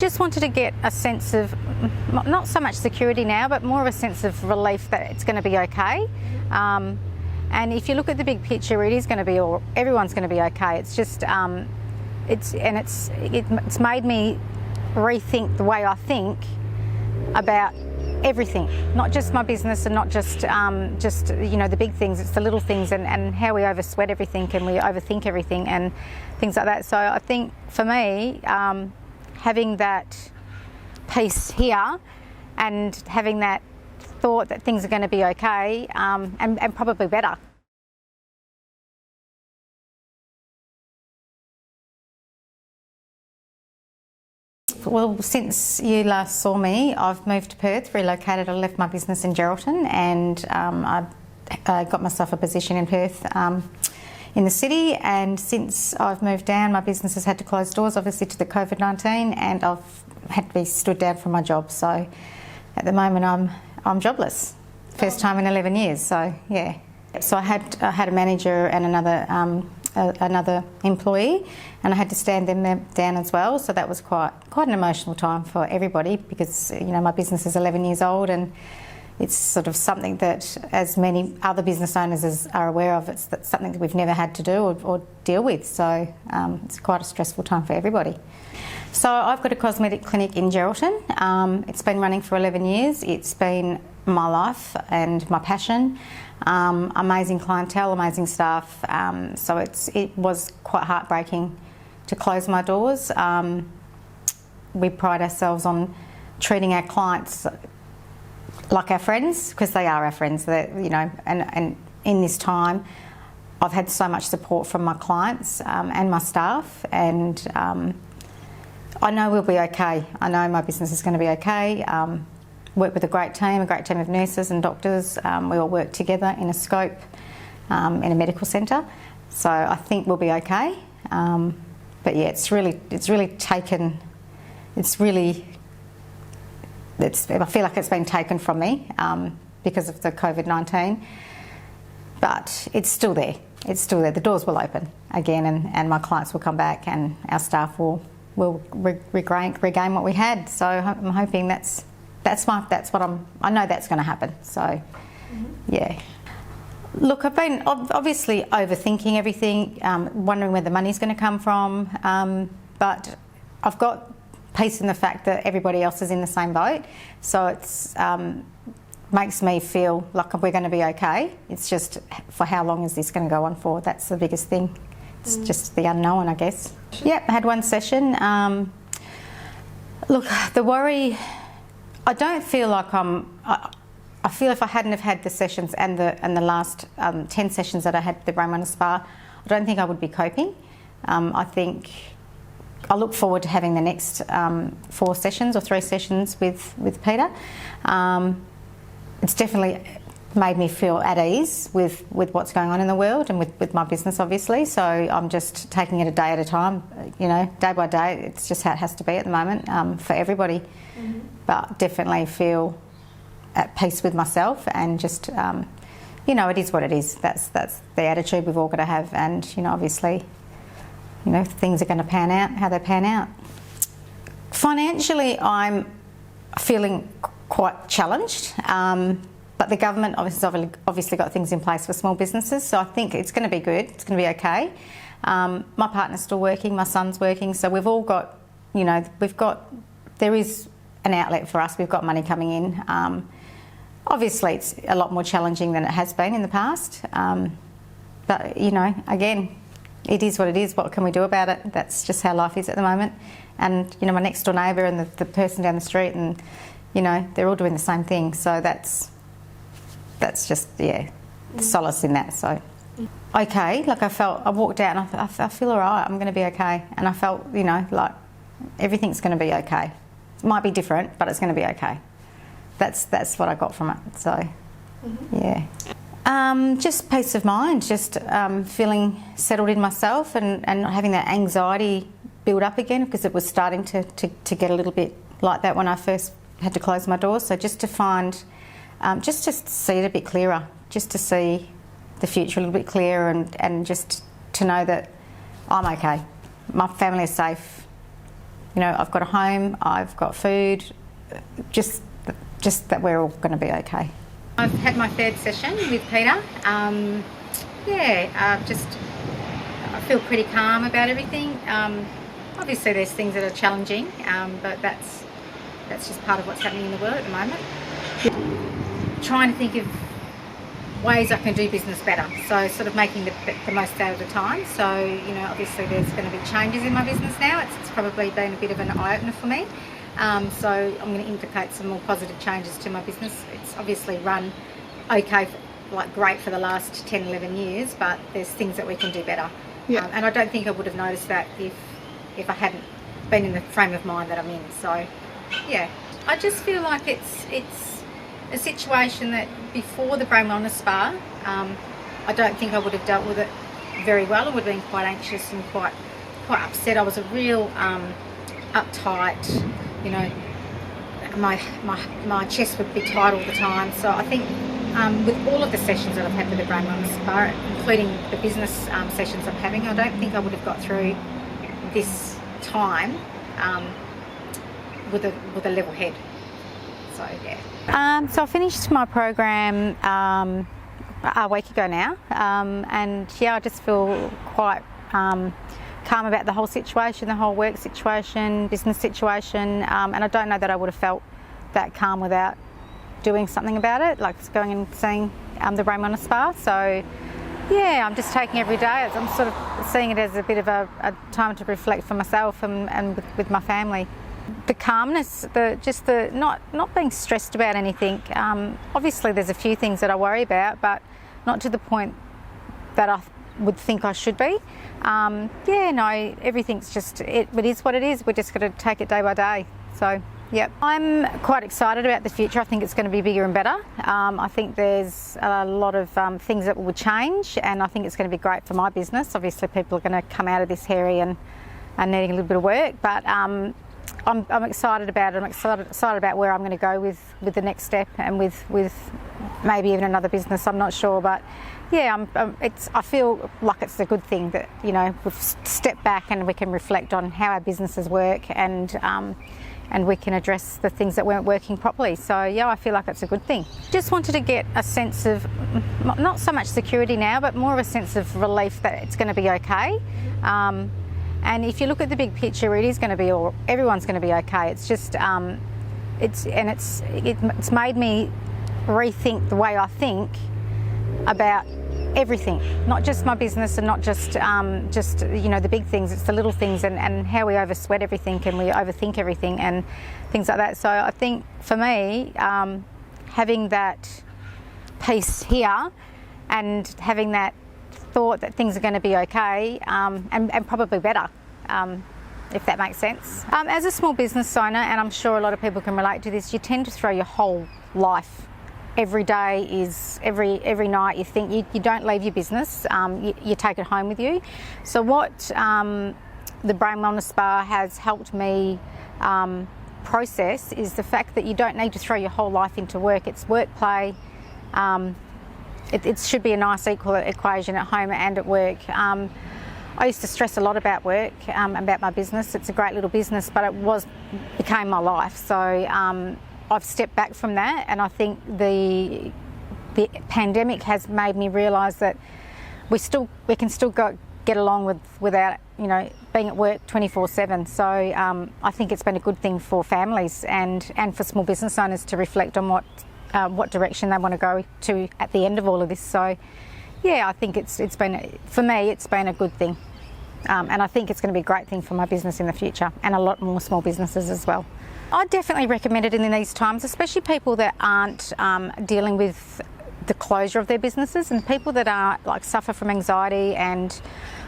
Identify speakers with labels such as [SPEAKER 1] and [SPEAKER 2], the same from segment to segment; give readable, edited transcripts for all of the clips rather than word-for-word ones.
[SPEAKER 1] Just wanted to get a sense of, not so much security now, but more of a sense of relief that it's going to be okay. And if you look at the big picture, it is going to be everyone's going to be okay. It's just, it's made me rethink the way I think about everything, not just my business and not just the big things. It's the little things and how we oversweat everything and we overthink everything and things like that. So I think for me, having that peace here and having that thought that things are going to be okay and probably better. Well, since you last saw me, I've moved to Perth, relocated. I left my business in Geraldton and I got myself a position in Perth in the city, and since I've moved down, my business has had to close doors, obviously, to the COVID-19, and I've had to be stood down from my job. So at the moment I'm jobless. First time in 11 years, so yeah. So I had a manager and another employee, and I had to stand them down as well. So that was quite an emotional time for everybody because my business is 11 years old, and it's sort of something that, as many other business owners are aware of, it's something that we've never had to do or deal with. So it's quite a stressful time for everybody. So I've got a cosmetic clinic in Geraldton. It's been running for 11 years. It's been my life and my passion. Amazing clientele, amazing staff. So it was quite heartbreaking to close my doors. We pride ourselves on treating our clients like our friends, because they are our friends. And in this time, I've had so much support from my clients and my staff, and I know we'll be okay. I know my business is going to be okay. Work with a great team of nurses and doctors. We all work together in a scope in a medical centre, so I think we'll be okay. But yeah, I feel like it's been taken from me because of the COVID-19, but it's still there. It's still there. The doors will open again, and my clients will come back, and our staff will regain what we had. So I'm hoping I know that's going to happen. So yeah. Look, I've been obviously overthinking everything, wondering where the money's going to come from, but I've got peace in the fact that everybody else is in the same boat, so it's makes me feel like we're going to be okay. It's just, for how long is this going to go on for? That's the biggest thing. It's just the unknown, I guess. Yep, I had one session. Look, the worry, I don't feel like I feel if I hadn't have had the sessions and the last 10 sessions that I had at the Brainwellness Spa, I don't think I would be coping. I think I look forward to having the next 4 sessions or 3 sessions with Peter. It's definitely made me feel at ease with what's going on in the world and with my business, obviously. So I'm just taking it a day at a time, day by day. It's just how it has to be at the moment for everybody. But definitely feel at peace with myself and just, it is what it is. That's the attitude we've all got to have, and obviously, things are going to pan out how they pan out. Financially, I'm feeling quite challenged, but the government obviously got things in place for small businesses, so I think it's going to be good. It's going to be okay. My partner's still working, my son's working, so we've all got, there is an outlet for us. We've got money coming in. Obviously, it's a lot more challenging than it has been in the past, but again, it is what it is. What can we do about it? That's just how life is at the moment. And my next door neighbour and the person down the street, and they're all doing the same thing. So that's just solace in that. So okay, like I walked out and I feel all right. I'm going to be okay. And I felt like everything's going to be okay. It might be different, but it's going to be okay. That's what I got from it. So yeah. Just peace of mind, just feeling settled in myself and not having that anxiety build up again, because it was starting to get a little bit like that when I first had to close my doors. So just to find, just to see it a bit clearer, just to see the future a little bit clearer, and just to know that I'm okay. My family is safe. I've got a home, I've got food, just that we're all going to be okay. I've had my third session with Peter. I feel pretty calm about everything. Obviously there's things that are challenging, but that's just part of what's happening in the world at the moment. Trying to think of ways I can do business better, so sort of making the most out of the time. So obviously there's going to be changes in my business now. It's probably been a bit of an eye-opener for me, so I'm going to indicate some more positive changes to my business. It's obviously run okay, great for the last 10-11 years, but there's things that we can do better. And I don't think I would have noticed that if I hadn't been in the frame of mind that I'm in. So yeah, I just feel like it's a situation that before the Brain Wellness Spa, I don't think I would have dealt with it very well. I would have been quite anxious and quite upset. I was a real uptight, my chest would be tight all the time. So I think with all of the sessions that I've had with the Brain Wellness Spa, including the business sessions I'm having, I don't think I would have got through this time with a level head. So yeah. So I finished my program a week ago now, and yeah, I just feel quite calm about the whole situation, the whole work situation, business situation, and I don't know that I would have felt that calm without doing something about it, like going and seeing the Brain Wellness Spa. So yeah, I'm just taking every day. I'm sort of seeing it as a bit of a time to reflect for myself and with my family. The calmness, the not being stressed about anything. Obviously there's a few things that I worry about, but not to the point that I would think I should be. Everything's just, it is what it is. We're just going to take it day by day. So yep, I'm quite excited about the future. I think it's going to be bigger and better. I think there's a lot of things that will change, and I think it's going to be great for my business. Obviously people are going to come out of this hairy and needing a little bit of work, but I'm excited about it. I'm excited about where I'm going to go with the next step, and with maybe even another business. I'm not sure, but yeah, I feel like it's a good thing that we've stepped back and we can reflect on how our businesses work, and we can address the things that weren't working properly. So yeah, I feel like it's a good thing. Just wanted to get a sense of not so much security now, but more of a sense of relief that it's going to be okay. And if you look at the big picture, it is going to be everyone's going to be okay. It's just it's made me rethink the way I think about everything, not just my business and not just the big things. It's the little things and how we oversweat everything and we overthink everything and things like that. So I think for me, having that peace here and having that thought that things are going to be okay, and probably better, if that makes sense. As a small business owner, and I'm sure a lot of people can relate to this, you tend to throw your whole life. Every day is every night you think you don't leave your business, you take it home with you. So what the Brain Wellness Spa has helped me process is the fact that you don't need to throw your whole life into work. It's work, play. It should be a nice equal equation at home and at work. I used to stress a lot about work, about my business. It's a great little business, but it became my life. So I've stepped back from that, and I think the pandemic has made me realise that we can still get along without being at work 24/7. So I think it's been a good thing for families and for small business owners to reflect on what direction they want to go to at the end of all of this. So yeah, I think it's been, for me, it's been a good thing, and I think it's going to be a great thing for my business in the future and a lot more small businesses as well. I definitely recommend it in these times, especially people that aren't dealing with the closure of their businesses and people that are suffer from anxiety. And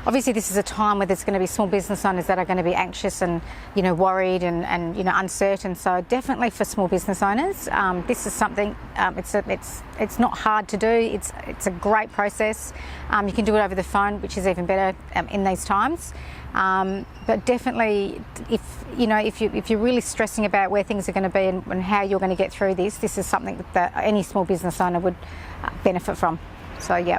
[SPEAKER 1] obviously this is a time where there's going to be small business owners that are going to be anxious and worried and uncertain. So definitely for small business owners, this is something. It's not hard to do. It's a great process. You can do it over the phone, which is even better in these times. But definitely, if you're really stressing about where things are going to be and how you're going to get through this is something that any small business owner would benefit from. So yeah.